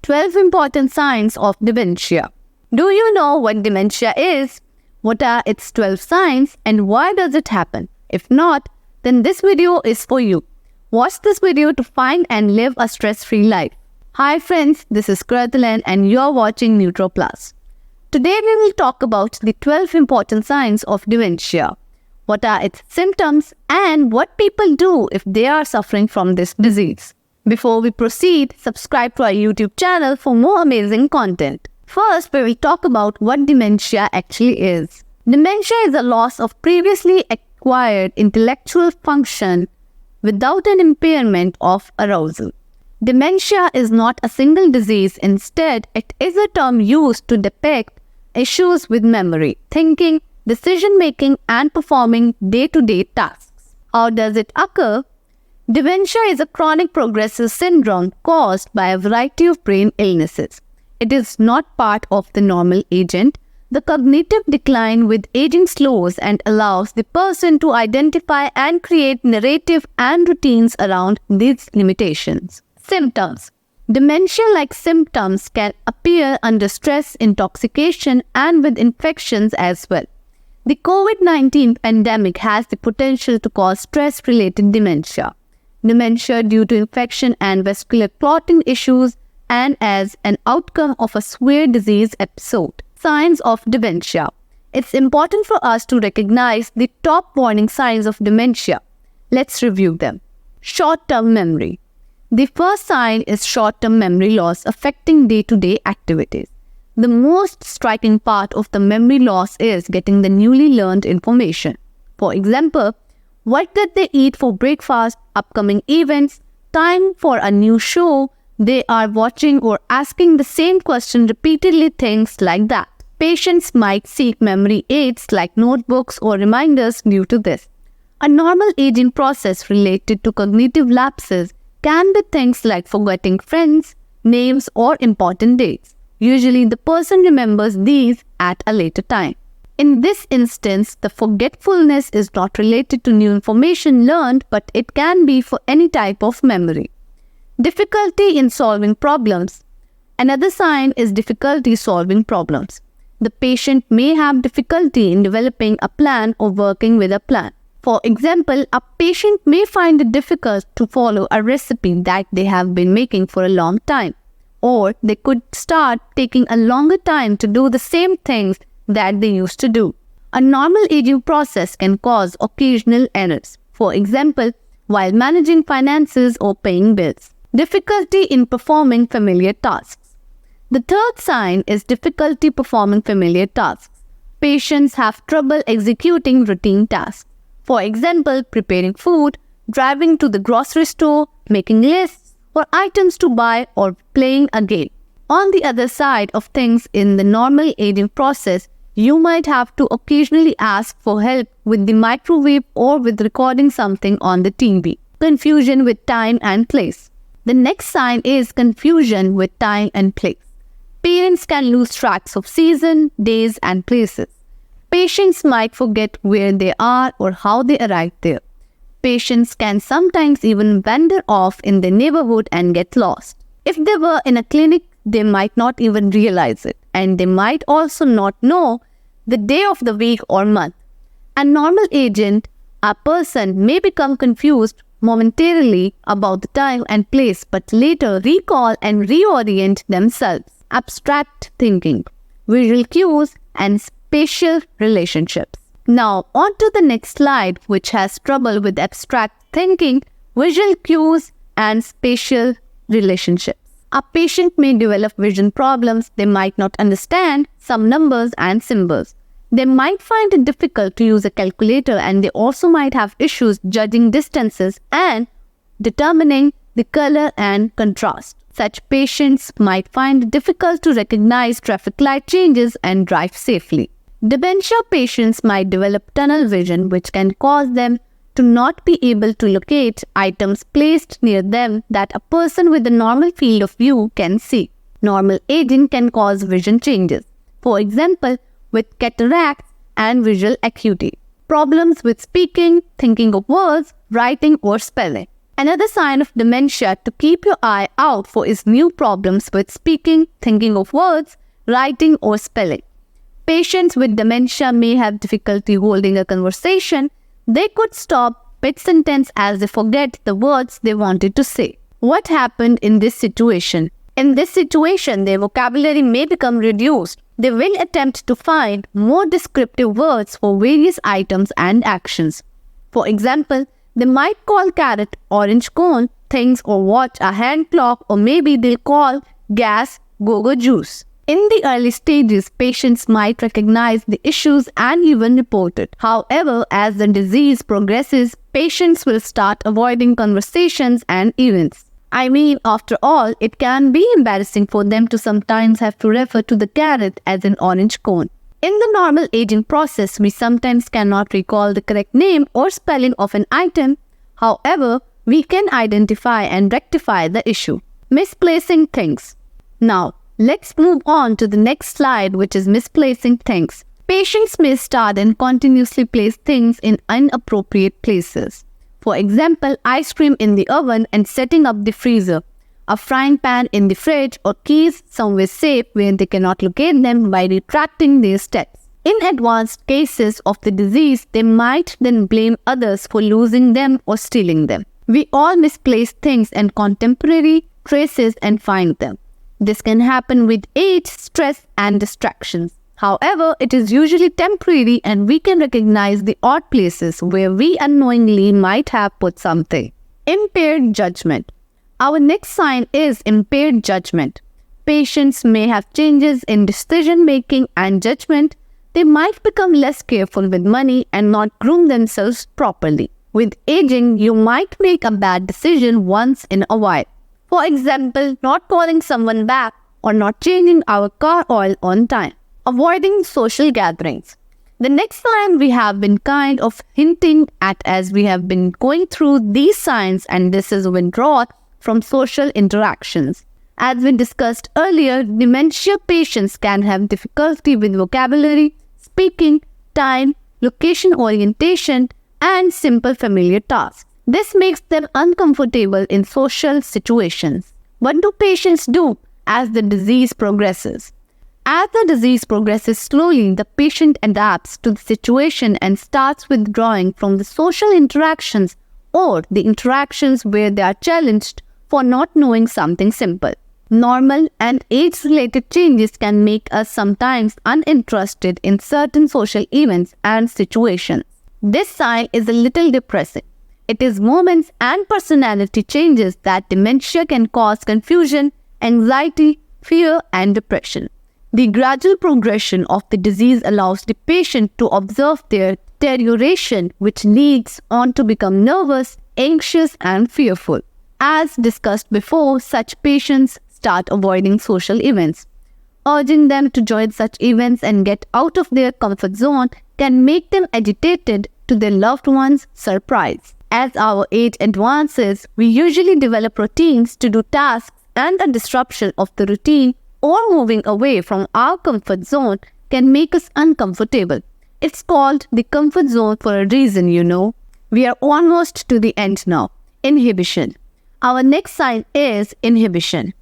12 important signs of dementia. Do you know what dementia is? What are its 12 signs and why does it happen? If not, then this video is for you. Watch this video to find and live a stress-free life. Hi friends, this is Kratalan and you're watching Nutro Plus. Today we will talk about the 12 important signs of dementia. What are its symptoms and what people do if they are suffering from this disease. Before we proceed, subscribe to our YouTube channel for more amazing content. First, we will talk about what dementia actually is. Dementia is a loss of previously acquired intellectual function without an impairment of arousal. Dementia is not a single disease. Instead, it is a term used to depict issues with memory, thinking, decision-making, and performing day-to-day tasks. How does it occur? Dementia is a chronic progressive syndrome caused by a variety of brain illnesses. It is not part of the normal agent. The cognitive decline with aging slows and allows the person to identify and create narrative and routines around these limitations. Symptoms. Dementia-like symptoms can appear under stress, intoxication, and with infections as well. The COVID-19 pandemic has the potential to cause stress-related dementia. Dementia due to infection and vascular clotting issues and as an outcome of a severe disease episode. Signs of dementia. It's important for us to recognize the top warning signs of dementia. Let's review them. Short-term memory. The first sign is short-term memory loss affecting day-to-day activities. The most striking part of the memory loss is getting the newly learned information. For example, what did they eat for breakfast, upcoming events, time for a new show they are watching, or asking the same question repeatedly, things like that. Patients might seek memory aids like notebooks or reminders due to this. A normal aging process related to cognitive lapses can be things like forgetting friends, names, or important dates. Usually the person remembers these at a later time. In this instance, the forgetfulness is not related to new information learned, but it can be for any type of memory. Difficulty in solving problems. Another sign is difficulty solving problems. The patient may have difficulty in developing a plan or working with a plan. For example, a patient may find it difficult to follow a recipe that they have been making for a long time, or they could start taking a longer time to do the same things that they used to do. A normal aging process can cause occasional errors. For example, while managing finances or paying bills. Difficulty in performing familiar tasks. The third sign is difficulty performing familiar tasks. Patients have trouble executing routine tasks. For example, preparing food, driving to the grocery store, making lists or items to buy, or playing a game. On the other side of things, in the normal aging process, you might have to occasionally ask for help with the microwave or with recording something on the TV. Confusion with time and place. The next sign is confusion with time and place. Parents can lose tracks of season, days, and places. Patients might forget where they are or how they arrived there. Patients can sometimes even wander off in their neighborhood and get lost. If they were in a clinic, they might not even realize it, and they might also not know the day of the week or month. A normal agent, a person may become confused momentarily about the time and place, but later recall and reorient themselves. Abstract thinking, visual cues, and spatial relationships. Now, on to the next slide, which has trouble with abstract thinking, visual cues, and spatial relationships. A patient may develop vision problems. They might not understand some numbers and symbols. They might find it difficult to use a calculator, and they also might have issues judging distances and determining the color and contrast. Such patients might find it difficult to recognize traffic light changes and drive safely. Dementia patients might develop tunnel vision, which can cause them to not be able to locate items placed near them that a person with a normal field of view can see. Normal aging can cause vision changes. For example, with cataracts and visual acuity. Problems with speaking, thinking of words, writing or spelling. Another sign of dementia to keep your eye out for is new problems with speaking, thinking of words, writing or spelling. Patients with dementia may have difficulty holding a conversation. They could stop mid-sentence as they forget the words they wanted to say. What happened in this situation? In this situation, their vocabulary may become reduced. They will attempt to find more descriptive words for various items and actions. For example, they might call carrot orange cone, things or watch a hand clock, or maybe they'll call gas go-go juice. In the early stages, patients might recognize the issues and even report it. However, as the disease progresses, patients will start avoiding conversations and events. After all, it can be embarrassing for them to sometimes have to refer to the carrot as an orange cone. In the normal aging process, we sometimes cannot recall the correct name or spelling of an item. However, we can identify and rectify the issue. Misplacing things. Now, let's move on to the next slide, which is misplacing things. Patients may start and continuously place things in inappropriate places. For example, ice cream in the oven and setting up the freezer, a frying pan in the fridge, or keys somewhere safe where they cannot locate them by retracting their steps. In advanced cases of the disease, they might then blame others for losing them or stealing them. We all misplace things and contemporary traces and find them. This can happen with age, stress, and distractions. However, it is usually temporary and we can recognize the odd places where we unknowingly might have put something. Impaired judgment. Our next sign is impaired judgment. Patients may have changes in decision-making and judgment. They might become less careful with money and not groom themselves properly. With aging, you might make a bad decision once in a while. For example, not calling someone back or not changing our car oil on time. Avoiding social gatherings. The next sign we have been kind of hinting at as we have been going through these signs, and this is withdrawal from social interactions. As we discussed earlier, dementia patients can have difficulty with vocabulary, speaking, time, location orientation, and simple familiar tasks. This makes them uncomfortable in social situations. What do patients do as the disease progresses? As the disease progresses slowly, the patient adapts to the situation and starts withdrawing from the social interactions or the interactions where they are challenged for not knowing something simple. Normal and age-related changes can make us sometimes uninterested in certain social events and situations. This sign is a little depressing. It is moments and personality changes that dementia can cause confusion, anxiety, fear, and depression. The gradual progression of the disease allows the patient to observe their deterioration, which leads on to become nervous, anxious, and fearful. As discussed before, such patients start avoiding social events. Urging them to join such events and get out of their comfort zone can make them agitated to their loved ones' surprise. As our age advances, we usually develop routines to do tasks, and a disruption of the routine or moving away from our comfort zone can make us uncomfortable. It's called the comfort zone for a reason, you know. We are almost to the end now. Inhibition. Our next sign is inhibition.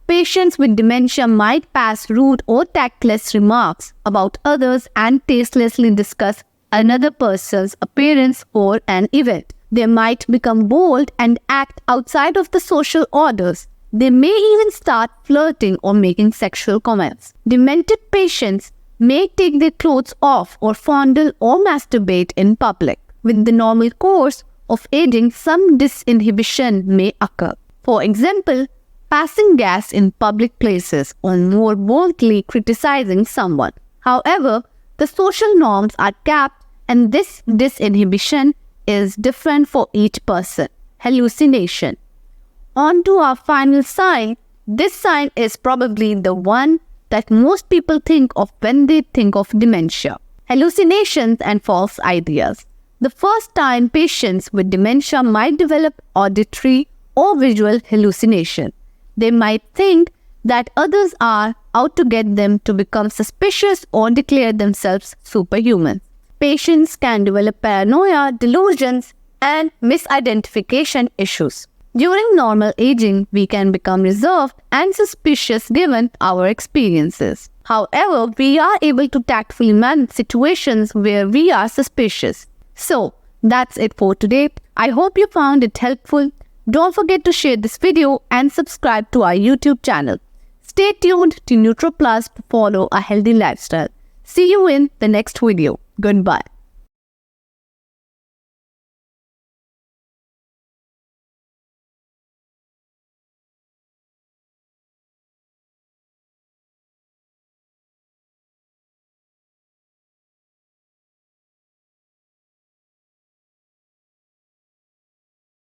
Patients with dementia might pass rude or tactless remarks about others and tastelessly discuss another person's appearance or an event. They might become bold and act outside of the social orders. They may even start flirting or making sexual comments. Demented patients may take their clothes off or fondle or masturbate in public. With the normal course of aging, some disinhibition may occur. For example, passing gas in public places or more boldly criticizing someone. However, the social norms are capped and this disinhibition is different for each person. Hallucination. On to our final sign. This sign is probably the one that most people think of when they think of dementia. Hallucinations and false ideas. The first time patients with dementia might develop auditory or visual hallucination. They might think that others are out to get them to become suspicious or declare themselves superhuman. Patients can develop paranoia, delusions, and misidentification issues. During normal aging, we can become reserved and suspicious given our experiences. However, we are able to tactfully manage situations where we are suspicious. So, that's it for today. I hope you found it helpful. Don't forget to share this video and subscribe to our YouTube channel. Stay tuned to Nutro Plus to follow a healthy lifestyle. See you in the next video. Goodbye.